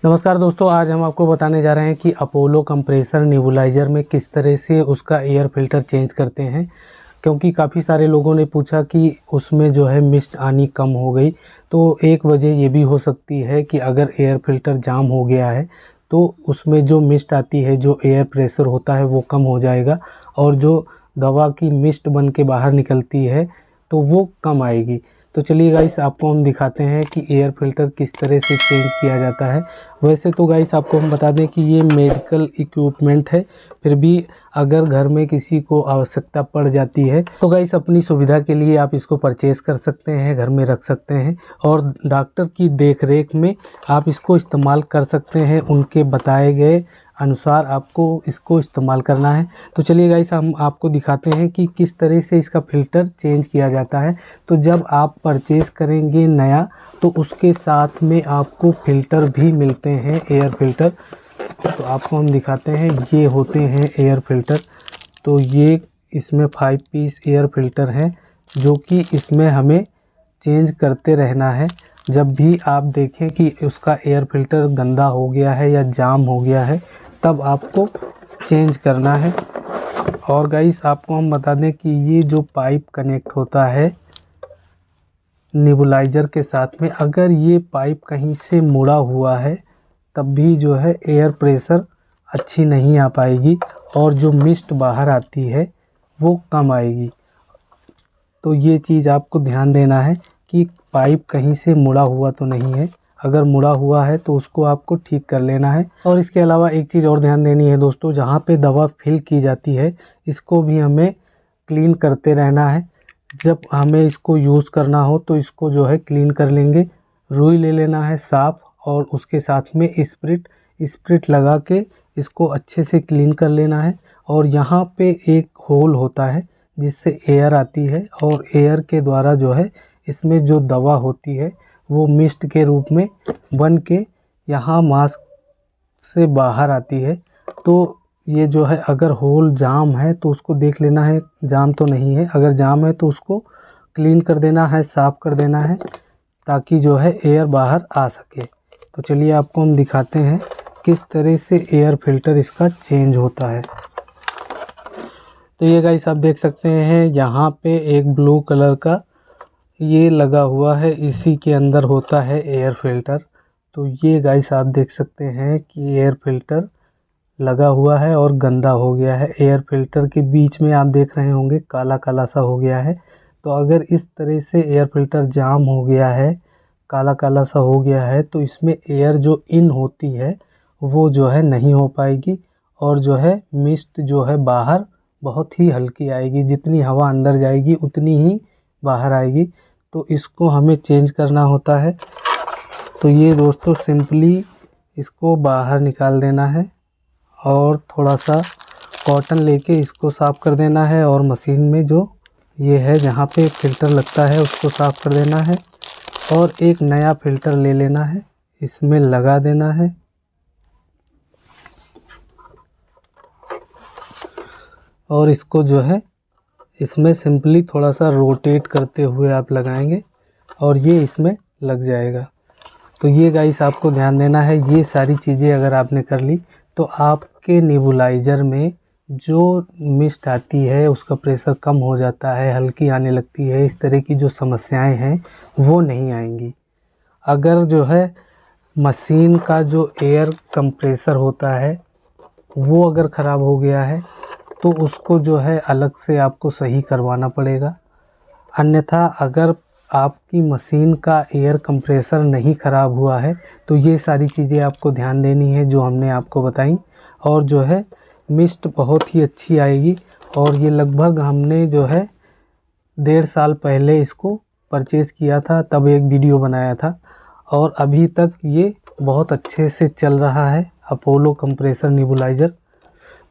नमस्कार दोस्तों, आज हम आपको बताने जा रहे हैं कि अपोलो कंप्रेसर नेबुलाइज़र में किस तरह से उसका एयर फ़िल्टर चेंज करते हैं। क्योंकि काफ़ी सारे लोगों ने पूछा कि उसमें जो है मिस्ट आनी कम हो गई। तो एक वजह ये भी हो सकती है कि अगर एयर फ़िल्टर जाम हो गया है तो उसमें जो मिस्ट आती है, जो एयर प्रेशर होता है वो कम हो जाएगा और जो दवा की मिस्ट बन के बाहर निकलती है तो वो कम आएगी। तो चलिए गाइस, आपको हम दिखाते हैं कि एयर फ़िल्टर किस तरह से चेंज किया जाता है। वैसे तो गाइस आपको हम बता दें कि ये मेडिकल इक्विपमेंट है, फिर भी अगर घर में किसी को आवश्यकता पड़ जाती है तो गाइस अपनी सुविधा के लिए आप इसको परचेज़ कर सकते हैं, घर में रख सकते हैं और डॉक्टर की देखरेख में आप इसको इस्तेमाल कर सकते हैं। उनके बताए गए अनुसार आपको इसको इस्तेमाल करना है। तो चलिए गाइस, हम आपको दिखाते हैं कि किस तरह से इसका फ़िल्टर चेंज किया जाता है। तो जब आप परचेज़ करेंगे नया तो उसके साथ में आपको फ़िल्टर भी मिलते हैं, एयर फ़िल्टर। तो आपको हम दिखाते हैं, ये होते हैं एयर फ़िल्टर। तो ये इसमें 5 पीस एयर फ़िल्टर हैं जो कि इसमें हमें चेंज करते रहना है। जब भी आप देखें कि उसका एयर फ़िल्टर गंदा हो गया है या जाम हो गया है तब आपको चेंज करना है। और गाइस आपको हम बता दें कि ये जो पाइप कनेक्ट होता है नेबुलाइज़र के साथ में, अगर ये पाइप कहीं से मुड़ा हुआ है तब भी जो है एयर प्रेशर अच्छी नहीं आ पाएगी और जो मिस्ट बाहर आती है वो कम आएगी। तो ये चीज़ आपको ध्यान देना है कि पाइप कहीं से मुड़ा हुआ तो नहीं है। अगर मुड़ा हुआ है तो उसको आपको ठीक कर लेना है। और इसके अलावा एक चीज़ और ध्यान देनी है दोस्तों, जहाँ पे दवा फिल की जाती है इसको भी हमें क्लीन करते रहना है। जब हमें इसको यूज़ करना हो तो इसको जो है क्लीन कर लेंगे। रुई ले लेना है साफ़ और उसके साथ में स्प्रिट लगा के इसको अच्छे से क्लीन कर लेना है। और यहाँ पे एक होल होता है जिससे एयर आती है और एयर के द्वारा जो है इसमें जो दवा होती है वो मिस्ट के रूप में बन के यहाँ मास्क से बाहर आती है। तो ये जो है अगर होल जाम है तो उसको देख लेना है, जाम तो नहीं है। अगर जाम है तो उसको क्लीन कर देना है, साफ़ कर देना है ताकि जो है एयर बाहर आ सके। तो चलिए आपको हम दिखाते हैं किस तरह से एयर फ़िल्टर इसका चेंज होता है। तो ये गाइस आप देख सकते हैं, यहाँ पे एक ब्लू कलर का ये लगा हुआ है, इसी के अंदर होता है एयर फ़िल्टर। तो ये गाइस आप देख सकते हैं कि एयर फ़िल्टर लगा हुआ है और गंदा हो गया है। एयर फ़िल्टर के बीच में आप देख रहे होंगे काला काला सा हो गया है। तो अगर इस तरह से एयर फ़िल्टर जाम हो गया है, काला काला सा हो गया है, तो इसमें एयर जो इन होती है वो जो है नहीं हो पाएगी और जो है मिस्ट जो है बाहर बहुत ही हल्की आएगी। जितनी हवा अंदर जाएगी उतनी ही बाहर आएगी। तो इसको हमें चेंज करना होता है। तो ये दोस्तों सिंपली इसको बाहर निकाल देना है और थोड़ा सा कॉटन लेके इसको साफ़ कर देना है और मशीन में जो ये है जहाँ पे फ़िल्टर लगता है उसको साफ़ कर देना है और एक नया फ़िल्टर ले लेना है, इसमें लगा देना है। और इसको जो है इसमें सिंपली थोड़ा सा रोटेट करते हुए आप लगाएंगे और ये इसमें लग जाएगा। तो ये गाइस आपको ध्यान देना है, ये सारी चीज़ें अगर आपने कर ली तो आपके नेबुलाइज़र में जो मिस्ट आती है उसका प्रेशर कम हो जाता है, हल्की आने लगती है, इस तरह की जो समस्याएं हैं वो नहीं आएंगी। अगर जो है मशीन का जो एयर कंप्रेसर होता है वो अगर ख़राब हो गया है तो उसको जो है अलग से आपको सही करवाना पड़ेगा। अन्यथा अगर आपकी मशीन का एयर कंप्रेसर नहीं ख़राब हुआ है तो ये सारी चीज़ें आपको ध्यान देनी है जो हमने आपको बताई। और जो है मिस्ट बहुत ही अच्छी आएगी। और ये लगभग हमने जो है 1.5 साल पहले इसको परचेज़ किया था, तब एक वीडियो बनाया था और अभी तक ये बहुत अच्छे से चल रहा है अपोलो कंप्रेसर नेबुलाइज़र।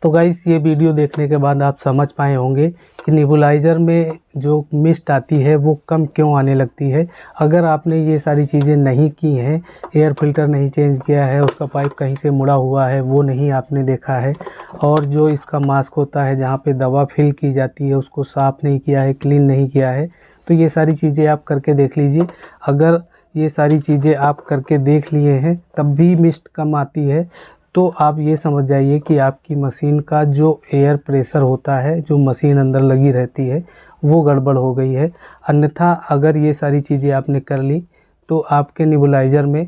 तो गाइस ये वीडियो देखने के बाद आप समझ पाए होंगे कि नेबुलाइज़र में जो मिस्ट आती है वो कम क्यों आने लगती है। अगर आपने ये सारी चीज़ें नहीं की हैं, एयर फ़िल्टर नहीं चेंज किया है, उसका पाइप कहीं से मुड़ा हुआ है वो नहीं आपने देखा है, और जो इसका मास्क होता है जहाँ पे दवा फिल की जाती है उसको साफ़ नहीं किया है, क्लीन नहीं किया है, तो ये सारी चीज़ें आप करके देख लीजिए। अगर ये सारी चीज़ें आप करके देख लिए हैं तब भी मिस्ट कम आती है, तो आप ये समझ जाइए कि आपकी मशीन का जो एयर प्रेशर होता है, जो मशीन अंदर लगी रहती है, वो गड़बड़ हो गई है। अन्यथा अगर ये सारी चीज़ें आपने कर ली तो आपके नेबुलाइज़र में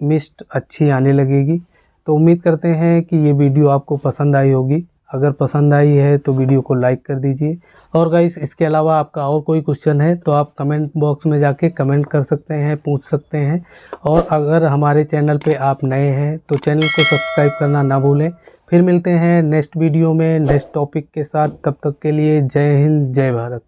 मिस्ट अच्छी आने लगेगी। तो उम्मीद करते हैं कि ये वीडियो आपको पसंद आई होगी। अगर पसंद आई है तो वीडियो को लाइक कर दीजिए। और गाइस, इसके अलावा आपका और कोई क्वेश्चन है तो आप कमेंट बॉक्स में जाके कमेंट कर सकते हैं, पूछ सकते हैं। और अगर हमारे चैनल पे आप नए हैं तो चैनल को सब्सक्राइब करना ना भूलें। फिर मिलते हैं नेक्स्ट वीडियो में नेक्स्ट टॉपिक के साथ। तब तक के लिए जय हिंद, जय भारत।